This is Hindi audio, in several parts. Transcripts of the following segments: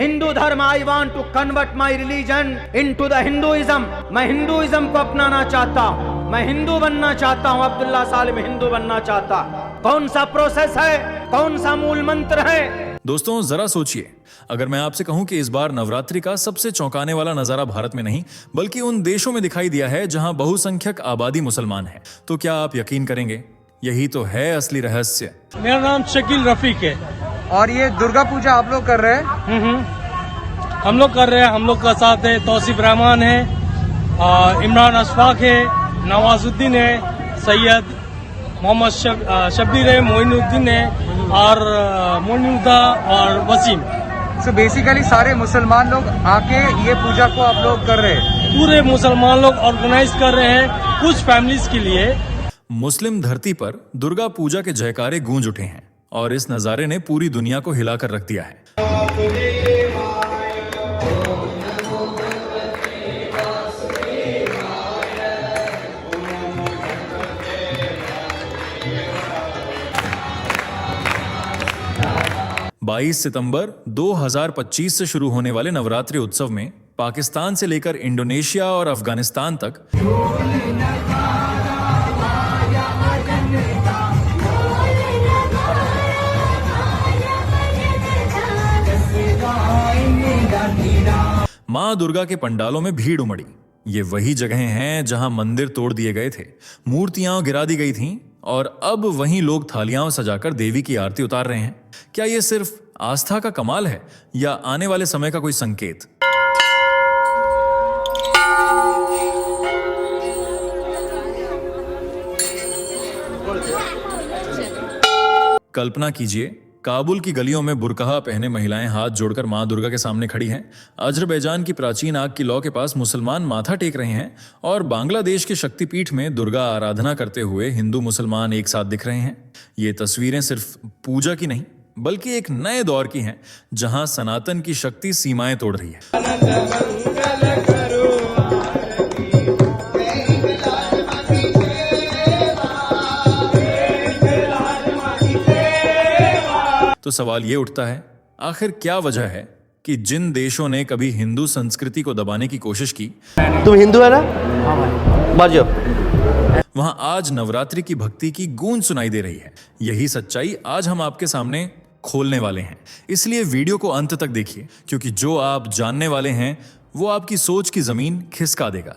हिंदू धर्म, I want to convert my religion into the Hinduism. मैं हिंदुइज्म को अपनाना चाहता हूँ, मैं हिंदू बनना चाहता हूँ। अब्दुल्ला सालिम हिंदू बनना चाहता। कौन सा प्रोसेस है, कौन सा मूल मंत्र है? दोस्तों जरा सोचिए, अगर मैं आपसे कहूं कि इस बार नवरात्रि का सबसे चौंकाने वाला नजारा भारत में नहीं बल्कि उन देशों में दिखाई दिया है जहां बहुसंख्यक आबादी मुसलमान है, तो क्या आप यकीन करेंगे? यही तो है असली रहस्य। मेरा नाम शकील रफीक है। और ये दुर्गा पूजा आप लोग कर रहे हैं? हम लोग कर रहे हैं। हम लोग का साथ है तौसीफ रहमान है, इमरान अशफाक है, नवाजुद्दीन है, सैयद मोहम्मद शब्बीर है, मोइनुद्दीन है और मोइनुद्दा और वसीम। So बेसिकली सारे मुसलमान लोग आके ये पूजा को आप लोग कर रहे हैं? पूरे मुसलमान लोग ऑर्गेनाइज कर रहे हैं कुछ फैमिलीज के लिए। मुस्लिम धरती पर दुर्गा पूजा के जयकारे गूंज उठे हैं और इस नजारे ने पूरी दुनिया को हिलाकर रख दिया है। 22 सितंबर 2025 से शुरू होने वाले नवरात्रि उत्सव में पाकिस्तान से लेकर इंडोनेशिया और अफगानिस्तान तक मां दुर्गा के पंडालों में भीड़ उमड़ी। ये वही जगहें हैं जहां मंदिर तोड़ दिए गए थे, मूर्तियां गिरा दी गई थीं और अब वहीं लोग थालियां सजाकर देवी की आरती उतार रहे हैं। क्या ये सिर्फ आस्था का कमाल है या आने वाले समय का कोई संकेत? कल्पना कीजिए, काबुल की गलियों में बुरकहा पहने महिलाएं हाथ जोड़कर मां दुर्गा के सामने खड़ी हैं। अजरबैजान की प्राचीन आग की लौ के पास मुसलमान माथा टेक रहे हैं और बांग्लादेश के शक्तिपीठ में दुर्गा आराधना करते हुए हिंदू मुसलमान एक साथ दिख रहे हैं। ये तस्वीरें सिर्फ पूजा की नहीं बल्कि एक नए दौर की हैं जहां सनातन की शक्ति सीमाएं तोड़ रही है। तो सवाल ये उठता है, आखिर क्या वजह है कि जिन देशों ने कभी हिंदू संस्कृति को दबाने की कोशिश की, तुम हिंदू है ना? हाँ भाई। मर जाओ। वहां आज नवरात्रि की भक्ति की गूंज सुनाई दे रही है। यही सच्चाई आज हम आपके सामने खोलने वाले हैं। इसलिए वीडियो को अंत तक देखिए, क्योंकि जो आप जानने वाले हैं वो आपकी सोच की जमीन खिसका देगा।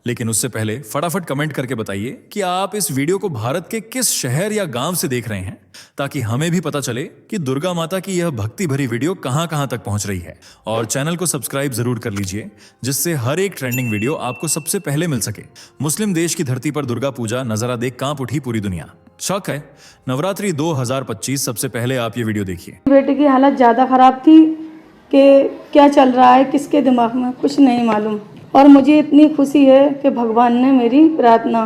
लेकिन उससे पहले फटाफट कमेंट करके बताइए कि आप इस वीडियो को भारत के किस शहर या गांव से देख रहे हैं, ताकि हमें भी पता चले कि दुर्गा माता की यह भक्ति भरी वीडियो कहां कहां तक पहुंच रही है। और चैनल को सब्सक्राइब जरूर कर लीजिए, जिससे हर एक ट्रेंडिंग वीडियो आपको सबसे पहले मिल सके। मुस्लिम देश की धरती पर दुर्गा पूजा नजारा देख कांप उठी पूरी दुनिया। शक है, नवरात्रि 2025। सबसे पहले आप ये वीडियो देखिए। बेटे की हालत ज़्यादा ख़राब थी कि क्या चल रहा है किसके दिमाग में कुछ नहीं मालूम, और मुझे इतनी खुशी है कि भगवान ने मेरी प्रार्थना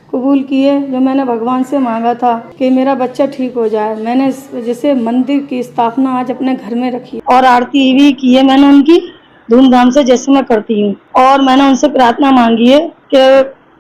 कबूल की है। जो मैंने भगवान से मांगा था कि मेरा बच्चा ठीक हो जाए, मैंने इस वजह से मंदिर की स्थापना आज अपने घर में रखी और आरती भी की है मैंने उनकी धूमधाम से, जैसे मैं करती हूँ। और मैंने उनसे प्रार्थना मांगी है कि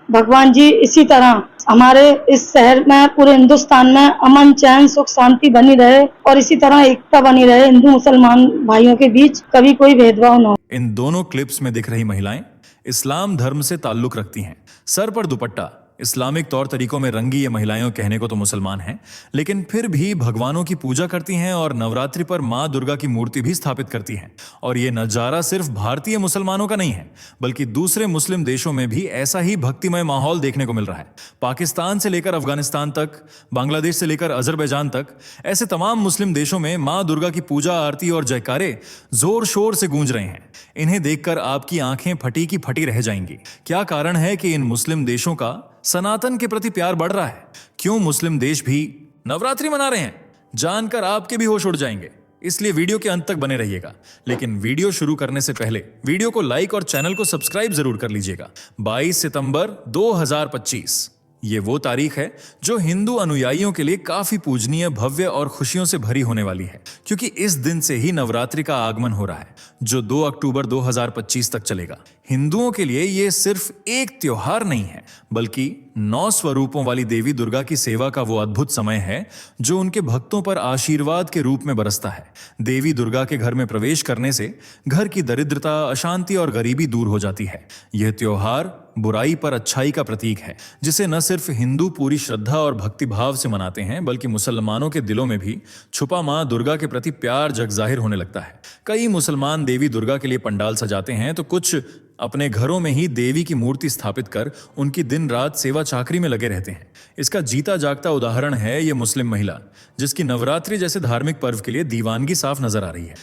भगवान जी इसी तरह हमारे इस शहर में, पूरे हिंदुस्तान में अमन चैन सुख शांति बनी रहे और इसी तरह एकता बनी रहे हिंदू मुसलमान भाइयों के बीच, कभी कोई भेदभाव न हो। इन दोनों क्लिप्स में दिख रही महिलाएं इस्लाम धर्म से ताल्लुक रखती हैं। सर पर दुपट्टा, इस्लामिक तौर तरीकों में रंगी ये महिलाएं कहने को तो मुसलमान हैं, लेकिन फिर भी भगवानों की पूजा करती हैं और नवरात्रि पर मां दुर्गा की मूर्ति भी स्थापित करती हैं। और ये नजारा सिर्फ भारतीय मुसलमानों का नहीं है, बल्कि दूसरे मुस्लिम देशों में भी ऐसा ही भक्तिमय माहौल देखने को मिल रहा है। पाकिस्तान से लेकर अफगानिस्तान तक, बांग्लादेश से लेकर अजरबैजान तक, ऐसे तमाम मुस्लिम देशों में मां दुर्गा की पूजा, आरती और जयकारे जोर शोर से गूंज रहे हैं। इन्हें देखकर आपकी आंखें फटी की फटी रह जाएंगी। क्या कारण है कि इन मुस्लिम देशों का सनातन के प्रति प्यार बढ़ रहा है? क्यों मुस्लिम देश भी नवरात्रि मना रहे हैं? जानकर आपके भी होश उड़ जाएंगे, इसलिए वीडियो के अंत तक बने रहिएगा। लेकिन वीडियो शुरू करने से पहले वीडियो को लाइक और चैनल को सब्सक्राइब जरूर कर लीजिएगा। 22 सितंबर 2025 ये वो तारीख है जो हिंदू अनुयायियों के लिए काफी पूजनीय, भव्य और खुशियों से भरी होने वाली है, क्योंकि इस दिन से ही नवरात्रि का आगमन हो रहा है, जो 2 अक्टूबर 2025 तक चलेगा। हिंदुओं के लिए ये सिर्फ एक त्योहार नहीं है, बल्कि 9 स्वरूपों वाली देवी दुर्गा की सेवा का वो अद्भुत समय है जो उनके भक्तों पर आशीर्वाद के रूप में बरसता है। देवी दुर्गा के घर में प्रवेश करने से घर की दरिद्रता, अशांति और गरीबी दूर हो जाती है। यह त्योहार बुराई पर अच्छाई का प्रतीक है, जिसे न सिर्फ हिंदू पूरी श्रद्धा और भक्ति भाव से मनाते हैं, बल्कि मुसलमानों के दिलों में भी छुपा मां दुर्गा के प्रति प्यार जगजाहिर होने लगता है। कई मुसलमान देवी दुर्गा के लिए पंडाल सजाते हैं, तो कुछ अपने घरों में ही देवी की मूर्ति स्थापित कर उनकी दिन रात सेवा चाकरी में लगे रहते हैं। इसका जीता जागता उदाहरण है ये मुस्लिम महिला, जिसकी नवरात्रि जैसे धार्मिक पर्व के लिए दीवानगी साफ नजर आ रही है।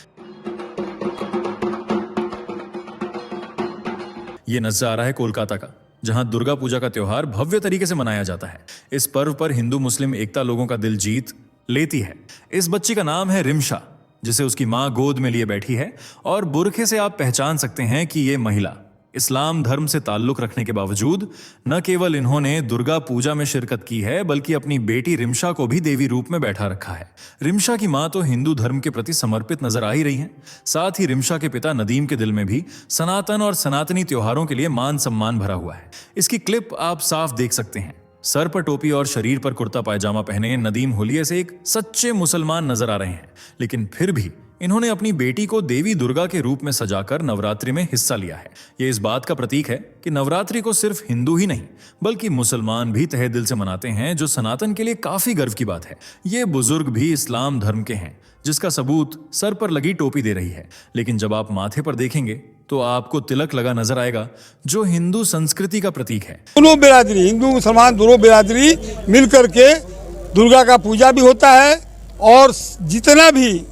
ये नजारा है कोलकाता का, जहां दुर्गा पूजा का त्योहार भव्य तरीके से मनाया जाता है। इस पर्व पर हिंदू मुस्लिम एकता लोगों का दिल जीत लेती है। इस बच्ची का नाम है रिमशा, जिसे उसकी मां गोद में लिए बैठी है, और बुरखे से आप पहचान सकते हैं कि ये महिला इस्लाम धर्म से ताल्लुक रखने के बावजूद न केवल इन्होंने दुर्गा पूजा में शिरकत की है, बल्कि अपनी बेटी रिमशा को भी देवी रूप में बैठा रखा है। रिमशा की मां तो हिंदू धर्म के प्रति समर्पित नजर आ ही रही हैं। साथ ही रिमशा के पिता नदीम के दिल में भी सनातन और सनातनी त्योहारों के लिए मान सम्मान भरा हुआ है। इसकी क्लिप आप साफ देख सकते हैं। सर पर टोपी और शरीर पर कुर्ता पायजामा पहने नदीम हुलिये से एक सच्चे मुसलमान नजर आ रहे हैं, लेकिन फिर भी इन्होंने अपनी बेटी को देवी दुर्गा के रूप में सजाकर नवरात्रि में हिस्सा लिया है। यह इस बात का प्रतीक है कि नवरात्रि को सिर्फ हिंदू ही नहीं, बल्कि मुसलमान भी तहे दिल से मनाते हैं, जो सनातन के लिए काफी गर्व की बात है। ये बुजुर्ग भी इस्लाम धर्म के हैं, जिसका सबूत सर पर लगी टोपी दे रही है। लेकिन जब आप माथे पर देखेंगे तो आपको तिलक लगा नजर आएगा, जो हिंदू संस्कृति का प्रतीक है। दोनों बिरादरी, हिंदू मुसलमान दोनों बिरादरी मिल करके दुर्गा का पूजा भी होता है, और जितना भी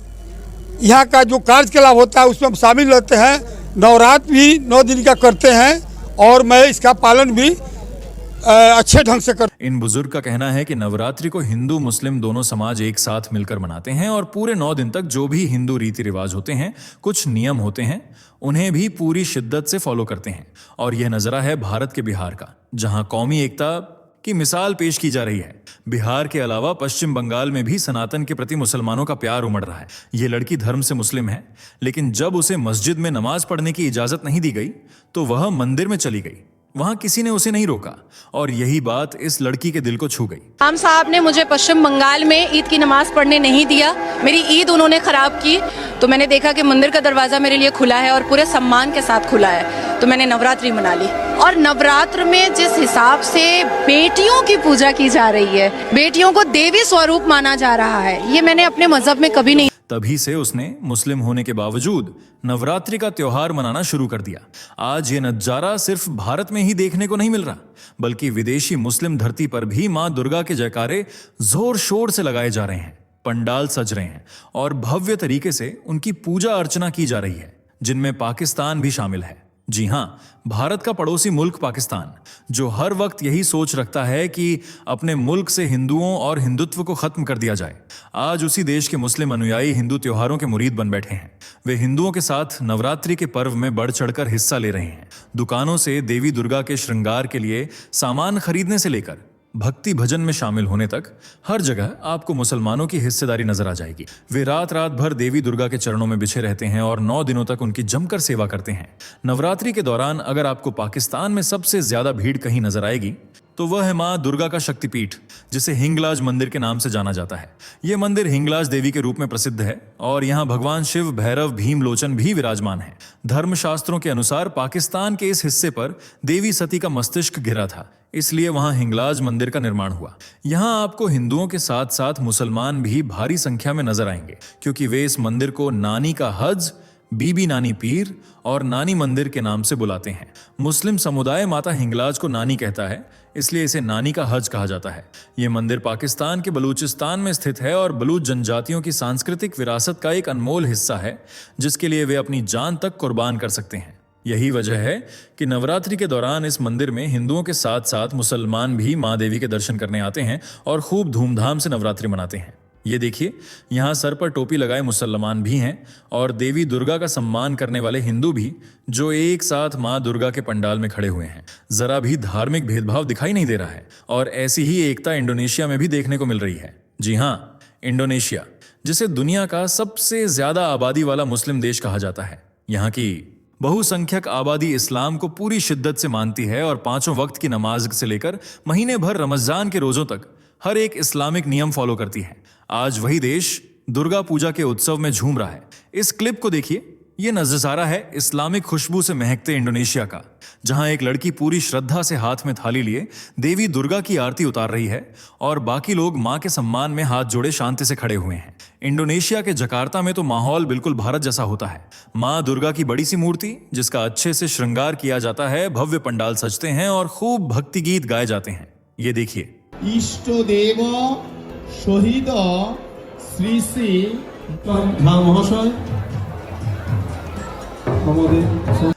यहाँ का जो कार्यकलाप होता है उसमें हम शामिल रहते हैं। नवरात्र भी 9 दिन का करते हैं, और मैं इसका पालन भी अच्छे ढंग से करता हूं। इन बुजुर्ग का कहना है कि नवरात्रि को हिंदू मुस्लिम दोनों समाज एक साथ मिलकर मनाते हैं, और पूरे 9 दिन तक जो भी हिंदू रीति रिवाज होते हैं, कुछ नियम होते हैं, उन्हें भी पूरी शिद्दत से फॉलो करते हैं। और यह नजरा है भारत के बिहार का, जहां कौमी एकता की मिसाल पेश की जा रही है। बिहार के अलावा पश्चिम बंगाल में भी सनातन के प्रति मुसलमानों का प्यार उमड़ रहा है। ये लड़की धर्म से मुस्लिम है, लेकिन जब उसे मस्जिद में नमाज पढ़ने की इजाजत नहीं दी गई तो वह मंदिर में चली गई। वहां किसी ने उसे नहीं रोका, और यही बात इस लड़की के दिल को छू गई। इमाम साहब ने मुझे पश्चिम बंगाल में ईद की नमाज पढ़ने नहीं दिया, मेरी ईद उन्होंने खराब की। तो मैंने देखा कि मंदिर का दरवाजा मेरे लिए खुला है, और पूरे सम्मान के साथ खुला है, तो मैंने नवरात्रि मना ली। और नवरात्र में जिस हिसाब से बेटियों की पूजा की जा रही है, बेटियों को देवी स्वरूप माना जा रहा है, ये मैंने अपने मजहब में कभी नहीं। तभी से उसने मुस्लिम होने के बावजूद नवरात्रि का त्योहार मनाना शुरू कर दिया। आज ये नजारा सिर्फ भारत में ही देखने को नहीं मिल रहा, बल्कि विदेशी मुस्लिम धरती पर भी मां दुर्गा के जयकारे जोर शोर से लगाए जा रहे हैं। पंडाल सज रहे हैं और भव्य तरीके से उनकी पूजा अर्चना की जा रही है, जिनमें पाकिस्तान भी शामिल है। जी हां, भारत का पड़ोसी मुल्क पाकिस्तान, जो हर वक्त यही सोच रखता है कि अपने मुल्क से हिंदुओं और हिंदुत्व को खत्म कर दिया जाए। आज उसी देश के मुस्लिम अनुयायी हिंदू त्योहारों के मुरीद बन बैठे हैं। वे हिंदुओं के साथ नवरात्रि के पर्व में बढ़ चढ़कर हिस्सा ले रहे हैं। दुकानों से देवी दुर्गा के श्रृंगार के लिए सामान खरीदने से लेकर भक्ति भजन में शामिल होने तक हर जगह आपको मुसलमानों की हिस्सेदारी नजर आ जाएगी। वे रात रात भर देवी दुर्गा के चरणों में बिछे रहते हैं और 9 दिनों तक उनकी जमकर सेवा करते हैं। नवरात्रि के दौरान अगर आपको पाकिस्तान में सबसे ज्यादा भीड़ कहीं नजर आएगी तो वह है मां दुर्गा का शक्तिपीठ, जिसे हिंगलाज मंदिर के नाम से जाना जाता है। यह मंदिर हिंगलाज देवी के रूप में प्रसिद्ध है, और यहाँ भगवान शिव, भैरव, भीमलोचन भी विराजमान है। धर्मशास्त्रों के अनुसार पाकिस्तान के इस हिस्से पर देवी सती का मस्तिष्क गिरा था, इसलिए वहां हिंगलाज मंदिर का निर्माण हुआ। यहां आपको हिंदुओं के साथ साथ मुसलमान भी भारी संख्या में नजर आएंगे, क्योंकि वे इस मंदिर को नानी का हज, बीबी नानी पीर और नानी मंदिर के नाम से बुलाते हैं। मुस्लिम समुदाय माता हिंगलाज को नानी कहता है, इसलिए इसे नानी का हज कहा जाता है। यह मंदिर पाकिस्तान के बलूचिस्तान में स्थित है और बलूच जनजातियों की सांस्कृतिक विरासत का एक अनमोल हिस्सा है, जिसके लिए वे अपनी जान तक कुर्बान कर सकते हैं। यही वजह है कि नवरात्रि के दौरान इस मंदिर में हिंदुओं के साथ साथ मुसलमान भी मां देवी के दर्शन करने आते हैं और खूब धूमधाम से नवरात्रि मनाते हैं। ये देखिए, यहाँ सर पर टोपी लगाए मुसलमान भी हैं और देवी दुर्गा का सम्मान करने वाले हिंदू भी, जो एक साथ माँ दुर्गा के पंडाल में खड़े हुए हैं। जरा भी धार्मिक भेदभाव दिखाई नहीं दे रहा है। और ऐसी ही एकता इंडोनेशिया में भी देखने को मिल रही है। जी हाँ, इंडोनेशिया, जिसे दुनिया का सबसे ज्यादा आबादी वाला मुस्लिम देश कहा जाता है। यहाँ की बहुसंख्यक आबादी इस्लाम को पूरी शिद्दत से मानती है और 5 वक्त की नमाज से लेकर महीने भर रमजान के रोजों तक हर एक इस्लामिक नियम फॉलो करती है। आज वही देश दुर्गा पूजा के उत्सव में झूम रहा है। इस क्लिप को देखिए, ये नजारा है इस्लामिक खुशबू से महकते इंडोनेशिया का, जहां एक लड़की पूरी श्रद्धा से हाथ में थाली लिए देवी दुर्गा की आरती उतार रही है और बाकी लोग मां के सम्मान में हाथ जोड़े शांति से खड़े हुए हैं। इंडोनेशिया के जकार्ता में तो माहौल बिल्कुल भारत जैसा होता है। मां दुर्गा की बड़ी सी मूर्ति, जिसका अच्छे से श्रृंगार किया जाता है, भव्य पंडाल सजते हैं और खूब भक्ति गीत गाए जाते हैं। ये देखिए, इष्ट देव शहीद श्री श्री महाशय।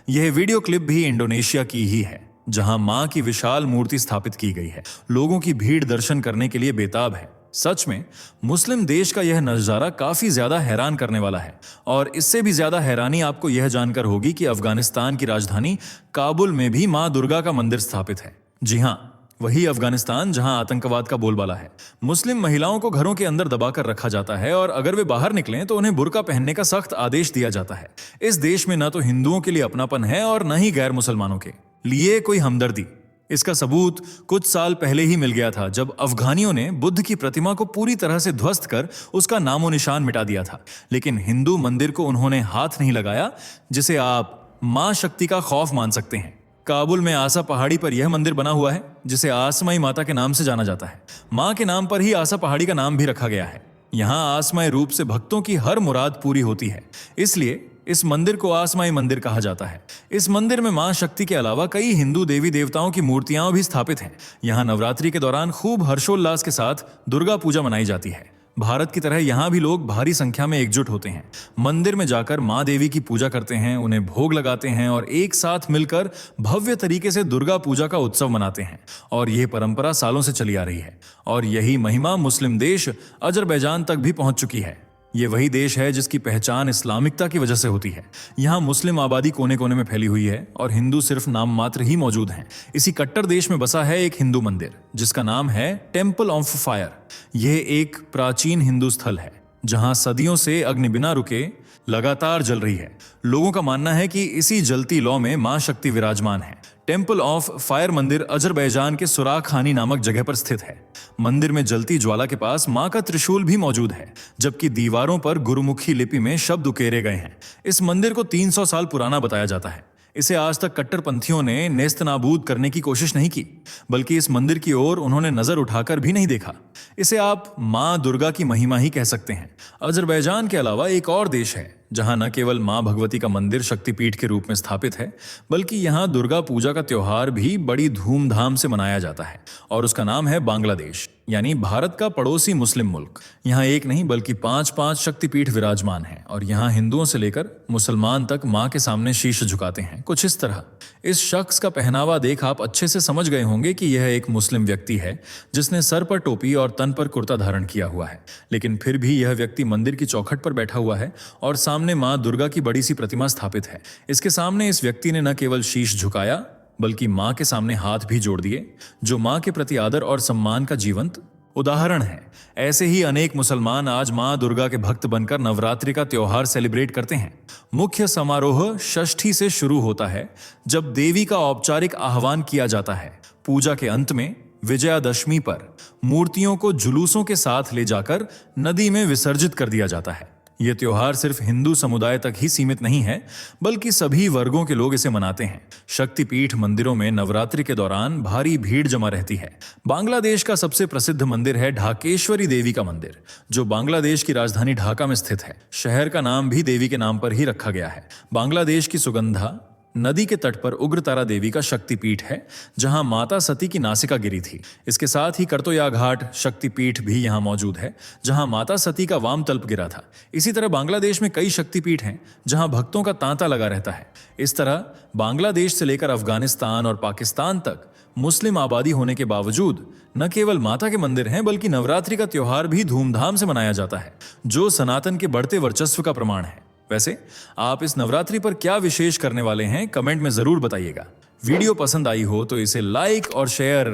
यह वीडियो क्लिप भी इंडोनेशिया की ही है, जहां मां की विशाल मूर्ति स्थापित की गई है। लोगों की भीड़ दर्शन करने के लिए बेताब है। सच में मुस्लिम देश का यह नजारा काफी ज्यादा हैरान करने वाला है। और इससे भी ज्यादा हैरानी आपको यह जानकर होगी कि अफगानिस्तान की राजधानी काबुल में भी मां दुर्गा का मंदिर स्थापित है। जी हाँ, वही अफगानिस्तान जहां आतंकवाद का बोलबाला है। मुस्लिम महिलाओं को घरों के अंदर दबाकर रखा जाता है और अगर वे बाहर निकलें तो उन्हें बुर्का पहनने का सख्त आदेश दिया जाता है। इस देश में न तो हिंदुओं के लिए अपनापन है और न ही गैर मुसलमानों के लिए कोई हमदर्दी। इसका सबूत कुछ साल पहले ही मिल गया था, जब अफगानियों ने बुद्ध की प्रतिमा को पूरी तरह से ध्वस्त कर उसका नामो निशान मिटा दिया था। लेकिन हिंदू मंदिर को उन्होंने हाथ नहीं लगाया, जिसे आप मां शक्ति का खौफ मान सकते हैं। काबुल में आसा पहाड़ी पर यह मंदिर बना हुआ है, जिसे आसमाई माता के नाम से जाना जाता है। मां के नाम पर ही आसा पहाड़ी का नाम भी रखा गया है। यहाँ आसमाई रूप से भक्तों की हर मुराद पूरी होती है, इसलिए इस मंदिर को आसमाई मंदिर कहा जाता है। इस मंदिर में मां शक्ति के अलावा कई हिंदू देवी देवताओं की मूर्तियां भी स्थापित हैं। यहाँ नवरात्रि के दौरान खूब हर्षोल्लास के साथ दुर्गा पूजा मनाई जाती है। भारत की तरह यहाँ भी लोग भारी संख्या में एकजुट होते हैं, मंदिर में जाकर मां देवी की पूजा करते हैं, उन्हें भोग लगाते हैं और एक साथ मिलकर भव्य तरीके से दुर्गा पूजा का उत्सव मनाते हैं। और यह परंपरा सालों से चली आ रही है और यही महिमा मुस्लिम देश अजरबैजान तक भी पहुंच चुकी है। ये वही देश है जिसकी पहचान इस्लामिकता की वजह से होती है। यहाँ मुस्लिम आबादी कोने कोने में फैली हुई है और हिंदू सिर्फ नाम मात्र ही मौजूद हैं। इसी कट्टर देश में बसा है एक हिंदू मंदिर, जिसका नाम है टेम्पल ऑफ फायर। यह एक प्राचीन हिंदू स्थल है, जहाँ सदियों से अग्नि बिना रुके लगातार जल रही है। लोगों का मानना है कि इसी जलती लौ में मां शक्ति विराजमान है। टेम्पल ऑफ फायर मंदिर अजरबैजान के सुराख खानी नामक जगह पर स्थित है। मंदिर में जलती ज्वाला के पास मां का त्रिशूल भी मौजूद है, जबकि दीवारों पर गुरुमुखी लिपि में शब्द उकेरे गए हैं। इस मंदिर को 300 साल पुराना बताया जाता है। इसे आज तक कट्टरपंथियों ने नेस्तनाबूद करने की कोशिश नहीं की, बल्कि इस मंदिर की ओर उन्होंने नजर उठाकर भी नहीं देखा। इसे आप मां दुर्गा की महिमा ही कह सकते हैं। अजरबैजान के अलावा एक और देश है जहां न केवल मां भगवती का मंदिर शक्तिपीठ के रूप में स्थापित है, बल्कि यहां दुर्गा पूजा का त्योहार भी बड़ी धूमधाम से मनाया जाता है, और उसका नाम है बांग्लादेश, यानी भारत का पड़ोसी मुस्लिम मुल्क। यहाँ एक नहीं बल्कि 5 शक्तिपीठ विराजमान हैं और यहाँ हिंदुओं से लेकर मुसलमान तक मां के सामने शीश झुकाते हैं, कुछ इस तरह। इस शख्स का पहनावा देख आप अच्छे से समझ गए होंगे कि यह एक मुस्लिम व्यक्ति है, जिसने सर पर टोपी और तन पर कुर्ता धारण किया हुआ है। लेकिन फिर भी यह व्यक्ति मंदिर की चौखट पर बैठा हुआ है और सामने मां दुर्गा की बड़ी सी प्रतिमा स्थापित है। इसके सामने इस व्यक्ति ने न केवल शीश झुकाया, बल्कि मां के सामने हाथ भी जोड़ दिए, जो मां के प्रति आदर और सम्मान का जीवंत उदाहरण है। ऐसे ही अनेक मुसलमान आज मां दुर्गा के भक्त बनकर नवरात्रि का त्योहार सेलिब्रेट करते हैं। मुख्य समारोह षष्ठी से शुरू होता है, जब देवी का औपचारिक आह्वान किया जाता है। पूजा के अंत में विजयादशमी पर मूर्तियों को जुलूसों के साथ ले जाकर नदी में विसर्जित कर दिया जाता है। यह त्योहार सिर्फ हिंदू समुदाय तक ही सीमित नहीं है, बल्कि सभी वर्गों के लोग इसे मनाते हैं। शक्तिपीठ मंदिरों में नवरात्रि के दौरान भारी भीड़ जमा रहती है। बांग्लादेश का सबसे प्रसिद्ध मंदिर है ढाकेश्वरी देवी का मंदिर, जो बांग्लादेश की राजधानी ढाका में स्थित है। शहर का नाम भी देवी के नाम पर ही रखा गया है। बांग्लादेश की सुगंधा नदी के तट पर उग्रतारा देवी का शक्तिपीठ है, जहां माता सती की नासिका गिरी थी। इसके साथ ही करतोया घाट शक्तिपीठ भी यहां मौजूद है, जहां माता सती का वाम तल्प गिरा था। इसी तरह बांग्लादेश में कई शक्तिपीठ हैं जहां भक्तों का तांता लगा रहता है। इस तरह बांग्लादेश से लेकर अफगानिस्तान और पाकिस्तान तक मुस्लिम आबादी होने के बावजूद न केवल माता के मंदिर हैं, बल्कि नवरात्रि का त्योहार भी धूमधाम से मनाया जाता है, जो सनातन के बढ़ते वर्चस्व का प्रमाण है। वैसे आप इस नवरात्रि पर क्या विशेष करने वाले हैं, कमेंट में जरूर बताइएगा। वीडियो पसंद आई हो तो इसे लाइक और शेयर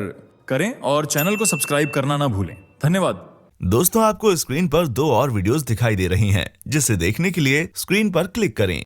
करें और चैनल को सब्सक्राइब करना ना भूलें। धन्यवाद। दोस्तों, आपको स्क्रीन पर 2 और वीडियोस दिखाई दे रही हैं, जिसे देखने के लिए स्क्रीन पर क्लिक करें।